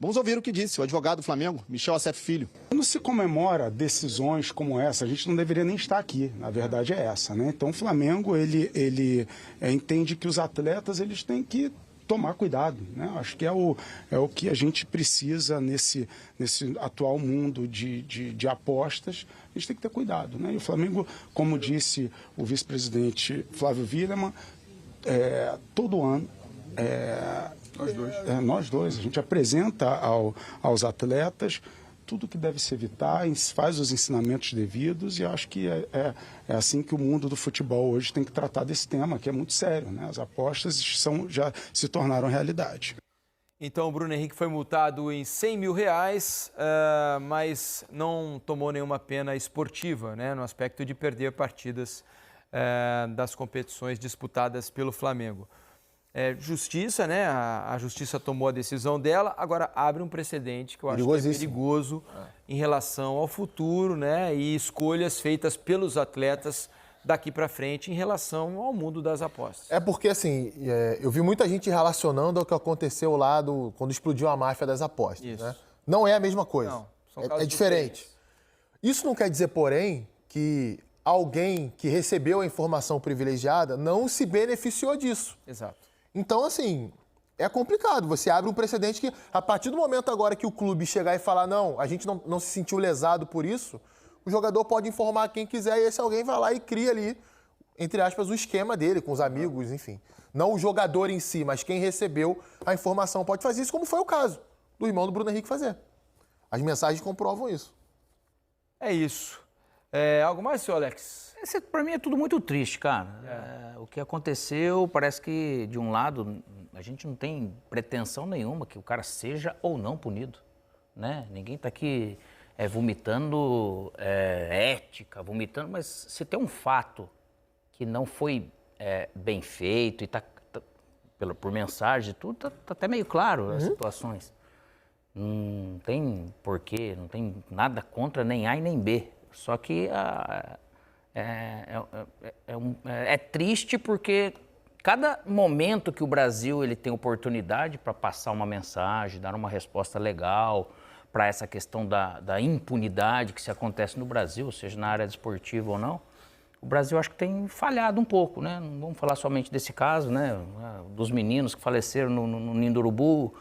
Vamos ouvir o que disse o advogado do Flamengo, Michel Acef Filho. Quando se comemora decisões como essa, a gente não deveria nem estar aqui. Na verdade é essa, né? Então o Flamengo, ele entende que os atletas eles têm que tomar cuidado, né? Acho que é o que a gente precisa nesse atual mundo de apostas. A gente tem que ter cuidado, né? E o Flamengo, como disse o vice-presidente Flávio Willemann, todo ano... Nós dois. A gente apresenta aos atletas tudo que deve se evitar, faz os ensinamentos devidos e acho que é assim que o mundo do futebol hoje tem que tratar desse tema, que é muito sério, né? As apostas já se tornaram realidade. Então o Bruno Henrique foi multado em R$100 mil, mas não tomou nenhuma pena esportiva, né? No aspecto de perder partidas das competições disputadas pelo Flamengo. Justiça, né? A justiça tomou a decisão dela, agora abre um precedente que eu acho que é perigoso em relação ao futuro, né? E escolhas feitas pelos atletas daqui para frente em relação ao mundo das apostas. Porque, assim, eu vi muita gente relacionando ao que aconteceu lá quando explodiu a máfia das apostas, né? Não é a mesma coisa. Não, são é diferente. Isso não quer dizer, porém, que alguém que recebeu a informação privilegiada não se beneficiou disso. Exato. Então, assim, é complicado. Você abre um precedente que, a partir do momento agora que o clube chegar e falar não, a gente não se sentiu lesado por isso, o jogador pode informar quem quiser e esse alguém vai lá e cria ali, entre aspas, o esquema dele, com os amigos, enfim. Não o jogador em si, mas quem recebeu a informação pode fazer isso, como foi o caso do irmão do Bruno Henrique fazer. As mensagens comprovam isso. É isso. Algo mais, senhor Alex? Para mim é tudo muito triste, cara. O que aconteceu, parece que, de um lado, a gente não tem pretensão nenhuma que o cara seja ou não punido, né? Ninguém está aqui vomitando ética, vomitando, mas se tem um fato que não foi bem feito e por mensagem e tudo, tá até meio claro as situações. Não tem porquê, não tem nada contra nem A e nem B. Só que é triste porque cada momento que o Brasil ele tem oportunidade para passar uma mensagem, dar uma resposta legal para essa questão da impunidade que se acontece no Brasil, seja na área esportiva ou não, o Brasil acho que tem falhado um pouco, né? Não vamos falar somente desse caso, né? Dos meninos que faleceram no Ninho do Urubu.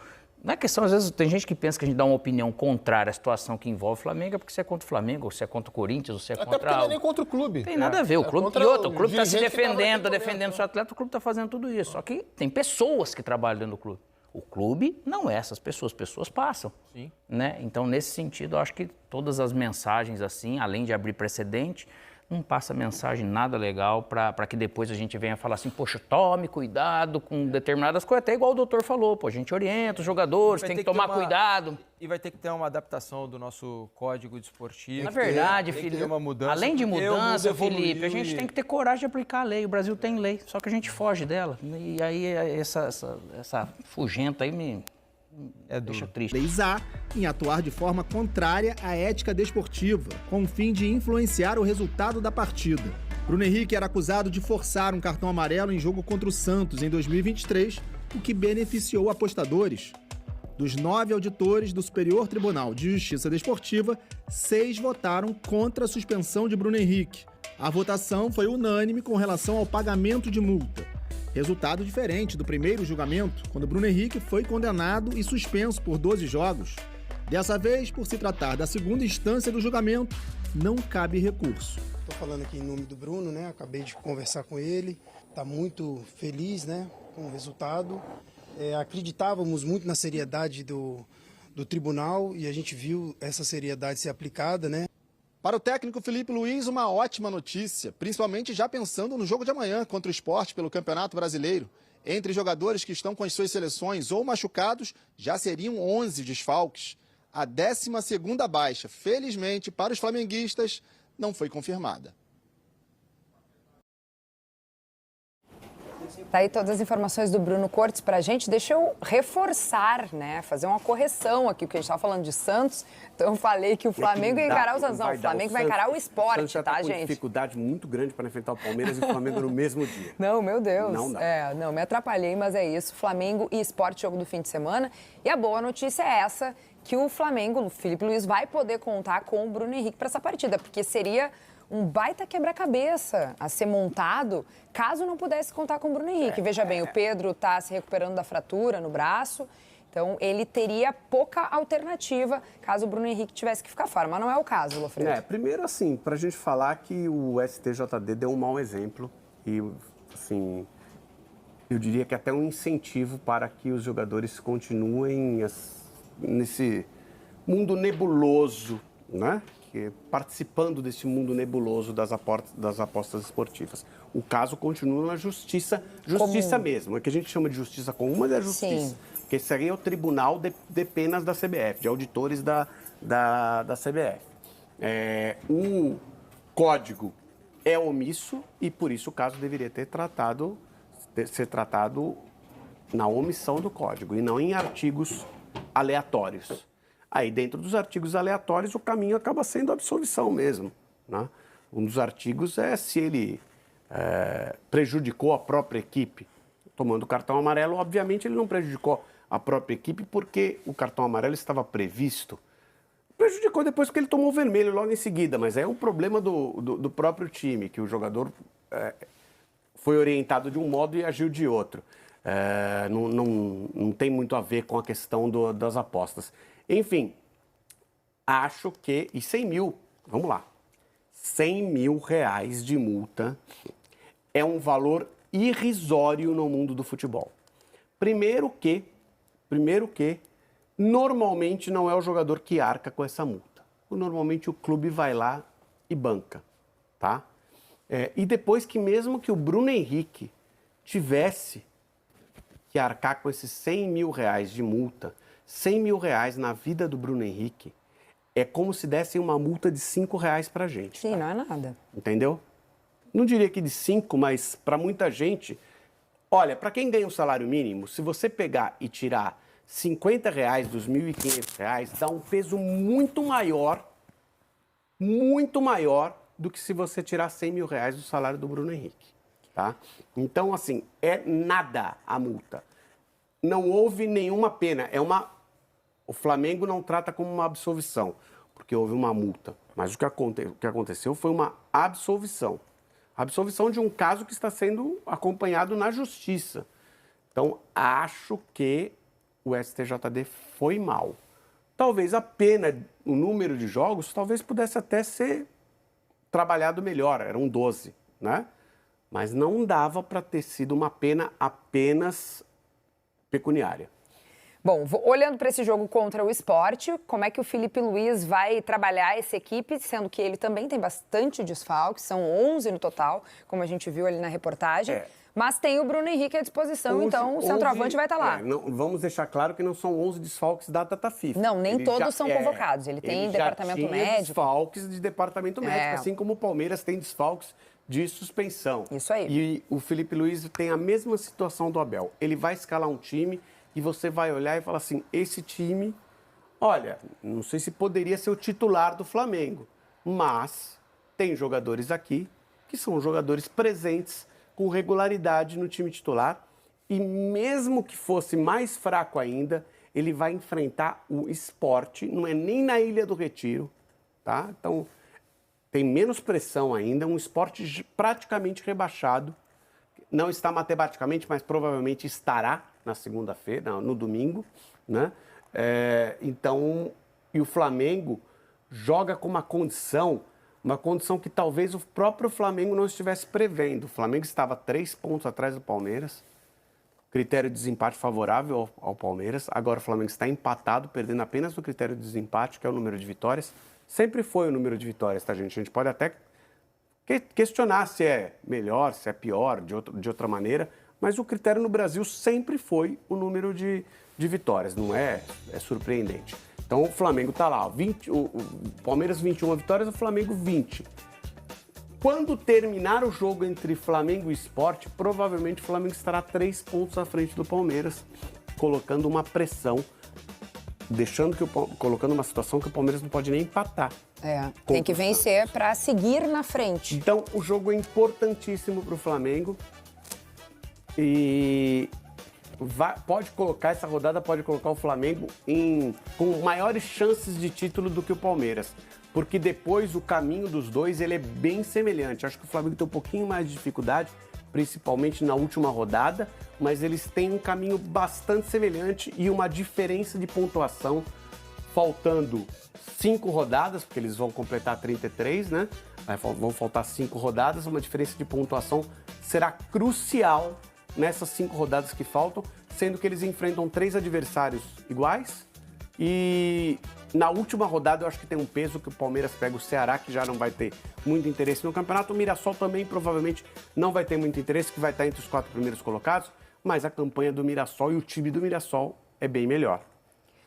Não é questão, às vezes, tem gente que pensa que a gente dá uma opinião contrária à situação que envolve o Flamengo, é porque você é contra o Flamengo, ou você é contra o Corinthians, ou você é contra... Até porque não é nem contra o clube. Tem nada a ver, o clube e outro. O clube está se defendendo, está defendendo o seu atleta, o clube está fazendo tudo isso. Só que tem pessoas que trabalham dentro do clube. O clube não é essas pessoas passam. Sim. Né? Então, nesse sentido, eu acho que todas as mensagens, assim, além de abrir precedente, não passa mensagem nada legal para que depois a gente venha falar assim, poxa, tome cuidado com determinadas coisas, até igual o doutor falou, a gente orienta os jogadores, tem que tomar cuidado. E vai ter que ter uma adaptação do nosso código desportivo. Na verdade, Felipe, uma mudança, além de mudança, Felipe, a gente e... tem que ter coragem de aplicar a lei. O Brasil tem lei, só que a gente foge dela. E aí essa fugenta aí me deixa triste. Leis-A em atuar de forma contrária à ética desportiva, com o fim de influenciar o resultado da partida. Bruno Henrique era acusado de forçar um cartão amarelo em jogo contra o Santos em 2023, o que beneficiou apostadores. Dos 9 auditores do Superior Tribunal de Justiça Desportiva, 6 votaram contra a suspensão de Bruno Henrique. A votação foi unânime com relação ao pagamento de multa. Resultado diferente do primeiro julgamento, quando Bruno Henrique foi condenado e suspenso por 12 jogos. Dessa vez, por se tratar da segunda instância do julgamento, não cabe recurso. Estou falando aqui em nome do Bruno, né? Acabei de conversar com ele, está muito feliz, né, com o resultado. Acreditávamos muito na seriedade do tribunal e a gente viu essa seriedade ser aplicada, né? Para o técnico Felipe Luiz, uma ótima notícia, principalmente já pensando no jogo de amanhã contra o Sport pelo Campeonato Brasileiro. Entre jogadores que estão com as suas seleções ou machucados, já seriam 11 desfalques. A 12ª baixa, felizmente para os flamenguistas, não foi confirmada. Tá aí todas as informações do Bruno Cortes pra gente. Deixa eu reforçar, né? Fazer uma correção aqui, porque a gente estava falando de Santos. Então eu falei que o Flamengo ia encarar o Santos. Não, o Flamengo vai encarar o Sport, Santos já tá, com gente? dificuldade muito grande para enfrentar o Palmeiras e o Flamengo no mesmo dia. Não, meu Deus. Não dá. Não, me atrapalhei, mas é isso. Flamengo e Sport, jogo do fim de semana. E a boa notícia é essa, que o Flamengo, o Felipe Luiz, vai poder contar com o Bruno Henrique para essa partida, porque seria um baita quebra-cabeça a ser montado caso não pudesse contar com o Bruno Henrique. Veja bem, o Pedro está se recuperando da fratura no braço, então ele teria pouca alternativa caso o Bruno Henrique tivesse que ficar fora, mas não é o caso, Lofredo. Primeiro, assim, para a gente falar que o STJD deu um mau exemplo e, assim, eu diria que até um incentivo para que os jogadores continuem nesse mundo nebuloso, né? Participando desse mundo nebuloso das apostas esportivas. O caso continua na justiça comum mesmo. É que a gente chama de justiça comum, mas é justiça. Sim. Porque isso aí é o tribunal de penas da CBF, de auditores da CBF. O código é omisso e, por isso, o caso deveria ser tratado na omissão do código e não em artigos aleatórios. Aí, dentro dos artigos aleatórios, o caminho acaba sendo a absolvição mesmo, né? Um dos artigos é se ele prejudicou a própria equipe tomando o cartão amarelo. Obviamente, ele não prejudicou a própria equipe porque o cartão amarelo estava previsto. Prejudicou depois porque ele tomou o vermelho logo em seguida, mas é um problema do próprio time, que o jogador foi orientado de um modo e agiu de outro. Não tem muito a ver com a questão das apostas. Enfim, acho que... E 100 mil, vamos lá. 100 mil reais de multa é um valor irrisório no mundo do futebol. Primeiro que, normalmente não é o jogador que arca com essa multa. Normalmente o clube vai lá e banca, tá? E depois que mesmo que o Bruno Henrique tivesse que arcar com esses 100 mil reais de multa, 100 mil reais na vida do Bruno Henrique é como se dessem uma multa de 5 reais pra gente. Sim, tá? Não é nada. Entendeu? Não diria que de 5, mas para muita gente... Olha, para quem ganha um salário mínimo, se você pegar e tirar 50 reais dos 1.500 reais, dá um peso muito maior do que se você tirar 100 mil reais do salário do Bruno Henrique, tá? Então, assim, é nada a multa. Não houve nenhuma pena, o Flamengo não trata como uma absolvição, porque houve uma multa. Mas o que aconteceu foi uma absolvição. Absolvição de um caso que está sendo acompanhado na justiça. Então, acho que o STJD foi mal. Talvez a pena, o número de jogos, talvez pudesse até ser trabalhado melhor, eram 12, né? Mas não dava para ter sido uma pena apenas pecuniária. Bom, olhando para esse jogo contra o Sport, como é que o Felipe Luiz vai trabalhar essa equipe, sendo que ele também tem bastante desfalques, são 11 no total, como a gente viu ali na reportagem, mas tem o Bruno Henrique à disposição, então o centroavante vai estar lá. Não, vamos deixar claro que não são 11 desfalques da data FIFA. Não, nem todos são convocados, ele tem departamento médico. Desfalques de departamento médico, assim como o Palmeiras tem desfalques de suspensão. Isso aí. E o Felipe Luiz tem a mesma situação do Abel. Ele vai escalar um time e você vai olhar e falar assim, esse time, olha, não sei se poderia ser o titular do Flamengo, mas tem jogadores aqui que são jogadores presentes com regularidade no time titular e mesmo que fosse mais fraco ainda, ele vai enfrentar o Sport, não é nem na Ilha do Retiro, tá? Então, tem menos pressão ainda, um Sport praticamente rebaixado, não está matematicamente, mas provavelmente estará na segunda-feira, no domingo, né? Então, e o Flamengo joga com uma condição que talvez o próprio Flamengo não estivesse prevendo. O Flamengo estava 3 pontos atrás do Palmeiras, critério de desempate favorável ao Palmeiras. Agora o Flamengo está empatado, perdendo apenas o critério de desempate, que é o número de vitórias. Sempre foi o número de vitórias, tá, gente? A gente pode até questionar se é melhor, se é pior, de outra maneira, mas o critério no Brasil sempre foi o número de vitórias, não é surpreendente. Então o Flamengo está lá, o Palmeiras 21 vitórias, o Flamengo 20. Quando terminar o jogo entre Flamengo e Sport, provavelmente o Flamengo estará 3 pontos à frente do Palmeiras, colocando uma pressão, colocando uma situação que o Palmeiras não pode nem empatar. Tem que vencer para seguir na frente. Então, o jogo é importantíssimo para o Flamengo e essa rodada pode colocar o Flamengo com maiores chances de título do que o Palmeiras. Porque depois o caminho dos dois ele é bem semelhante. Acho que o Flamengo tem um pouquinho mais de dificuldade, principalmente na última rodada, mas eles têm um caminho bastante semelhante e uma diferença de pontuação, faltando 5 rodadas, porque eles vão completar 33, né? Vão faltar 5 rodadas, uma diferença de pontuação será crucial nessas 5 rodadas que faltam, sendo que eles enfrentam 3 adversários iguais e na última rodada eu acho que tem um peso que o Palmeiras pega o Ceará, que já não vai ter muito interesse no campeonato. O Mirassol também provavelmente não vai ter muito interesse, que vai estar entre os 4 primeiros colocados, mas a campanha do Mirassol e o time do Mirassol é bem melhor.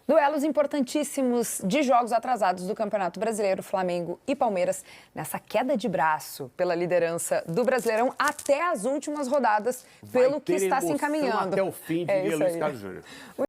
Duelos importantíssimos de jogos atrasados do Campeonato Brasileiro, Flamengo e Palmeiras, nessa queda de braço pela liderança do Brasileirão até as últimas rodadas, pelo que está se encaminhando. Até o fim, diria Luiz Carlos Júnior.